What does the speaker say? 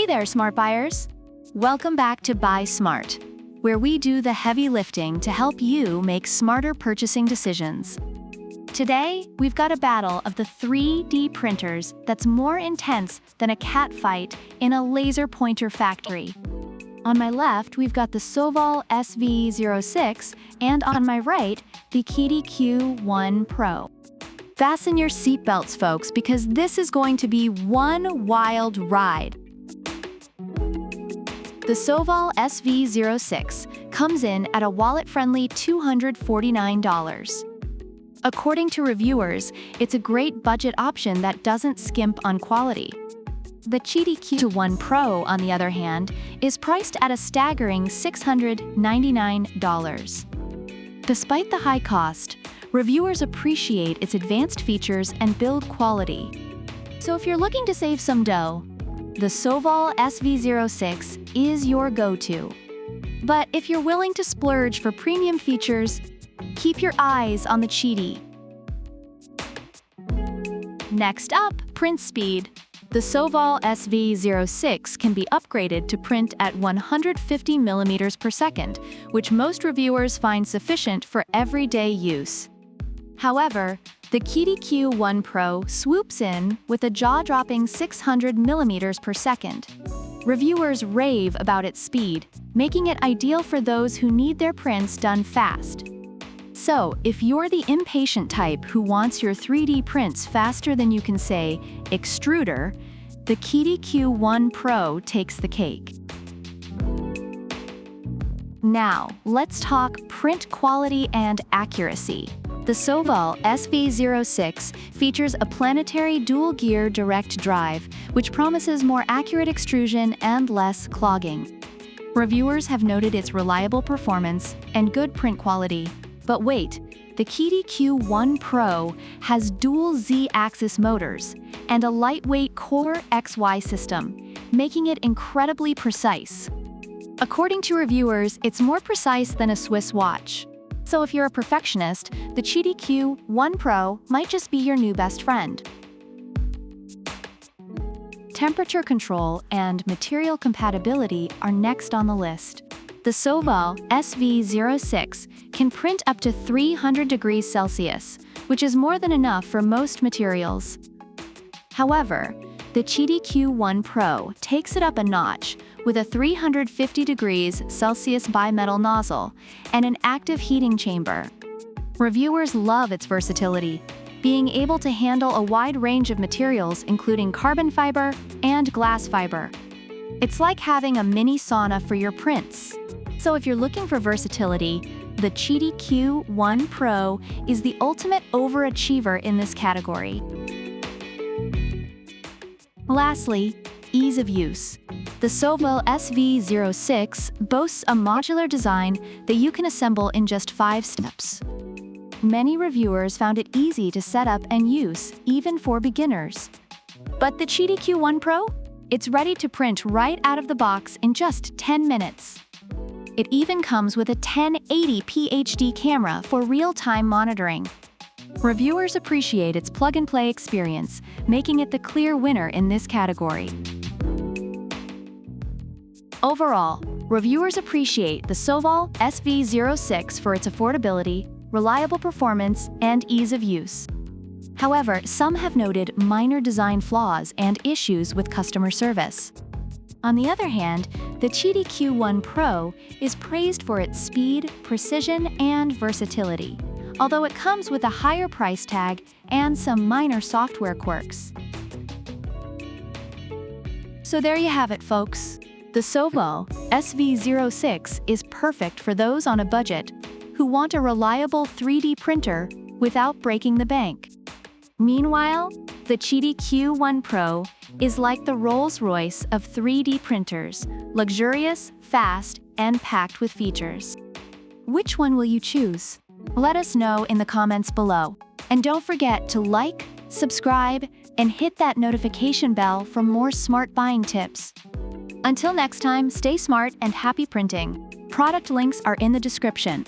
there, smart buyers! Welcome back to Buy Smart, where we do the heavy lifting to help you make smarter purchasing decisions. Today, we've got a battle of the 3D printers that's more intense than a cat fight in a laser pointer factory. On my left, we've got the Sovol SV06, and on my right, the QIDI Q1 Pro. Fasten your seatbelts, folks, because this is going to be one wild ride. The Sovol SV06 comes in at a wallet-friendly $249. According to reviewers, it's a great budget option that doesn't skimp on quality. The QIDI Q1 Pro, on the other hand, is priced at a staggering $699. Despite the high cost, reviewers appreciate its advanced features and build quality. So if you're looking to save some dough, the Sovol SV06 is your go-to. But if you're willing to splurge for premium features, keep your eyes on the QIDI. Next up, print speed. The Sovol SV06 can be upgraded to print at 150 millimeters per second, which most reviewers find sufficient for everyday use. However, the QIDI Q1 Pro swoops in with a jaw-dropping 600 millimeters per second. Reviewers rave about its speed, making it ideal for those who need their prints done fast. So, if you're the impatient type who wants your 3D prints faster than you can say Extruder, the QIDI Q1 Pro takes the cake. Now, let's talk print quality and accuracy. The Sovol SV06 features a Planetary dual-gear direct drive, which promises more accurate extrusion and less clogging. Reviewers have noted its reliable performance and good print quality. But wait, the QIDI Q1 Pro has dual Z-axis motors and a lightweight Core XY system, making it incredibly precise. According to reviewers, it's more precise than a Swiss watch. So if you're a perfectionist, the QIDI Q1 Pro might just be your new best friend. Temperature control and material compatibility are next on the list. The Sovol SV06 can print up to 300 degrees Celsius, which is more than enough for most materials. However, the QIDI Q1 Pro takes it up a notch with a 350 degrees Celsius bimetal nozzle and an active heating chamber. Reviewers love its versatility, being able to handle a wide range of materials including carbon fiber and glass fiber. It's like having a mini sauna for your prints. So if you're looking for versatility, the QIDI Q1 Pro is the ultimate overachiever in this category. Lastly, ease of use. The Sovol SV06 boasts a modular design that you can assemble in just 5 steps. Many reviewers found it easy to set up and use, even for beginners. But the QIDI Q1 Pro? It's ready to print right out of the box in just 10 minutes. It even comes with a 1080p HD camera for real-time monitoring. Reviewers appreciate its plug-and-play experience, making it the clear winner in this category. Overall, reviewers appreciate the Sovol SV06 for its affordability, reliable performance, and ease of use. However, some have noted minor design flaws and issues with customer service. On the other hand, the QIDI Q1 Pro is praised for its speed, precision, and versatility, although it comes with a higher price tag and some minor software quirks. So there you have it, folks. The Sovol SV06 is perfect for those on a budget who want a reliable 3D printer without breaking the bank. Meanwhile, the QIDI Q1 Pro is like the Rolls-Royce of 3D printers, luxurious, fast, and packed with features. Which one will you choose? Let us know in the comments below. And don't forget to like, subscribe, and hit that notification bell for more smart buying tips. Until next time, stay smart and happy printing. Product links are in the description.